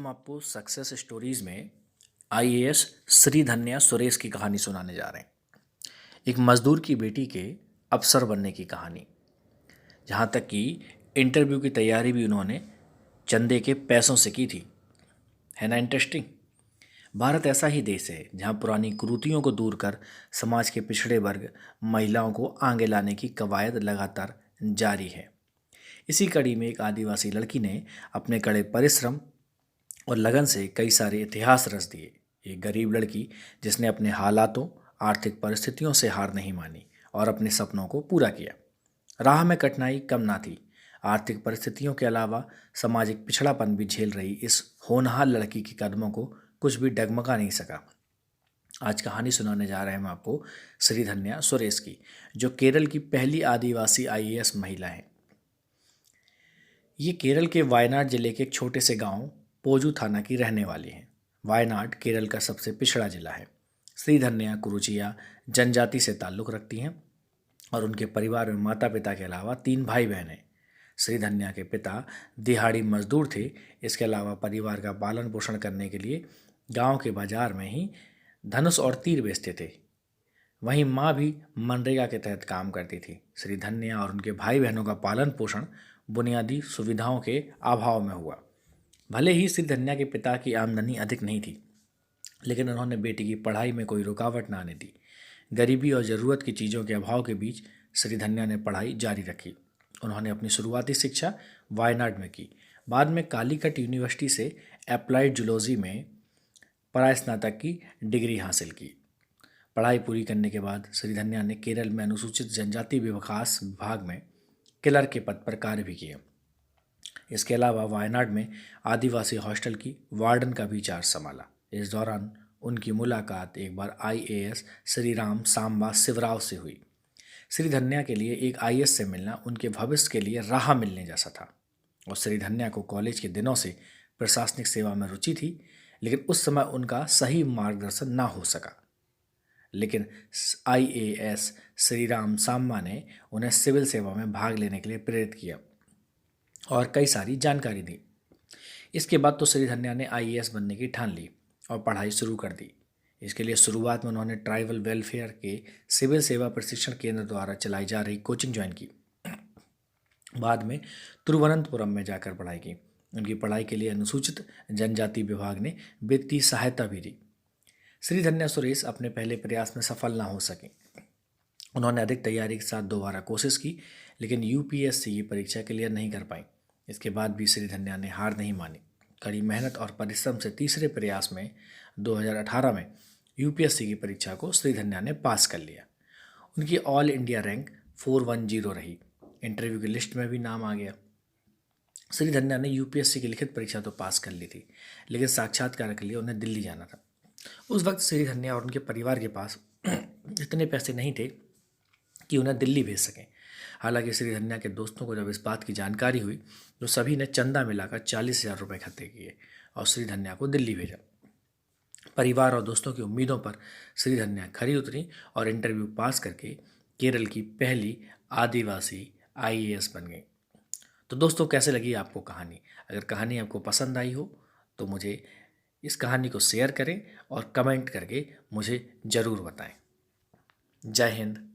हम आपको success stories में आईएएस श्री धन्या सुरेश की कहानी सुनाने जा रहे हैं। एक मजदूर की बेटी के अफसर बनने की कहानी। जहाँ तक कि इंटरव्यू की तैयारी भी उन्होंने चंदे के पैसों से की थी। है ना इंटरेस्टिंग। भारत ऐसा ही देश है जहाँ पुरानी कुरीतियों को दूर कर समाज के पिछड़े वर्ग महिलाओं को आगे लाने की कवायद लगातार जारी है। इसी कड़ी में एक आदिवासी लड़की ने अपने कड़े परिश्रम और लगन से कई सारे इतिहास रच दिए। एक गरीब लड़की जिसने अपने हालातों, आर्थिक परिस्थितियों से हार नहीं मानी और अपने सपनों को पूरा किया। राह में कठिनाई कम ना थी। आर्थिक परिस्थितियों के अलावा सामाजिक पिछड़ापन भी झेल रही इस होनहार लड़की के कदमों को कुछ भी डगमगा नहीं सका। आज कहानी सुनाने जा रहे हैं हम आपको श्री धन्या सुरेश की, जो केरल की पहली आदिवासी आईएएस महिला हैं। ये केरल के वायनाड जिले के एक छोटे से गांव पोजू थाना की रहने वाली हैं। वायनाड केरल का सबसे पिछड़ा जिला है। श्री धन्या कुरुचिया जनजाति से ताल्लुक़ रखती हैं और उनके परिवार में माता पिता के अलावा 3 भाई बहन हैं। श्री धन्या के पिता दिहाड़ी मजदूर थे। इसके अलावा परिवार का पालन पोषण करने के लिए गांव के बाजार में ही धनुष और तीर बेचते थे। वहीं माँ भी मनरेगा के तहत काम करती थी। श्री धन्या और उनके भाई बहनों का पालन पोषण बुनियादी सुविधाओं के अभाव में हुआ। भले ही श्री धन्या के पिता की आमदनी अधिक नहीं थी, लेकिन उन्होंने बेटी की पढ़ाई में कोई रुकावट ना आने दी। गरीबी और ज़रूरत की चीज़ों के अभाव के बीच श्री धन्या ने पढ़ाई जारी रखी। उन्होंने अपनी शुरुआती शिक्षा वायनाड में की। बाद में कालीकट यूनिवर्सिटी से अप्लाइड जूलॉजी में परास्नातक की डिग्री हासिल की। पढ़ाई पूरी करने के बाद श्री धन्या ने केरल में अनुसूचित जनजाति विकास विभाग में क्लर्क के पद पर कार्य भी किया। इसके अलावा वायनाड में आदिवासी हॉस्टल की वार्डन का भी चार्ज संभाला। इस दौरान उनकी मुलाकात एक बार आईएएस श्री राम सांबा शिवराव से हुई। श्री धन्या के लिए एक आईएएस से मिलना उनके भविष्य के लिए राह मिलने जैसा था। और श्री धन्या को कॉलेज के दिनों से प्रशासनिक सेवा में रुचि थी, लेकिन उस समय उनका सही मार्गदर्शन ना हो सका। लेकिन आईएएस श्री राम सांबा ने उन्हें सिविल सेवा में भाग लेने के लिए प्रेरित किया और कई सारी जानकारी दी। इसके बाद तो श्री धन्या ने आईएएस बनने की ठान ली और पढ़ाई शुरू कर दी। इसके लिए शुरुआत में उन्होंने ट्राइबल वेलफेयर के सिविल सेवा प्रशिक्षण केंद्र द्वारा चलाई जा रही कोचिंग ज्वाइन की। बाद में तिरुवनंतपुरम में जाकर पढ़ाई की। उनकी पढ़ाई के लिए अनुसूचित जनजाति विभाग ने वित्तीय सहायता भी दी। श्री धन्या सुरेश अपने पहले प्रयास में सफल ना हो सके। उन्होंने अधिक तैयारी के साथ दोबारा कोशिश की, लेकिन यूपीएससी की परीक्षा क्लियर नहीं कर पाई। इसके बाद भी श्री धन्या ने हार नहीं मानी। कड़ी मेहनत और परिश्रम से तीसरे प्रयास में 2018 में यूपीएससी की परीक्षा को श्री धन्या ने पास कर लिया। उनकी ऑल इंडिया रैंक 410 रही। इंटरव्यू की लिस्ट में भी नाम आ गया। श्री धन्या ने यूपीएससी की लिखित परीक्षा तो पास कर ली थी, लेकिन साक्षात्कार के लिए उन्हें दिल्ली जाना था। उस वक्त श्री धन्या और उनके परिवार के पास इतने पैसे नहीं थे कि उन्हें दिल्ली भेज सकें। हालांकि श्री धन्या के दोस्तों को जब इस बात की जानकारी हुई तो सभी ने चंदा मिलाकर 40,000 रुपये इकट्ठे किए और श्री धन्या को दिल्ली भेजा। परिवार और दोस्तों की उम्मीदों पर श्री धन्या खरी उतरी और इंटरव्यू पास करके केरल की पहली आदिवासी आईएएस बन गई। तो दोस्तों, कैसे लगी आपको कहानी? अगर कहानी आपको पसंद आई हो तो मुझे इस कहानी को शेयर करें और कमेंट करके मुझे ज़रूर बताएं। जय हिंद।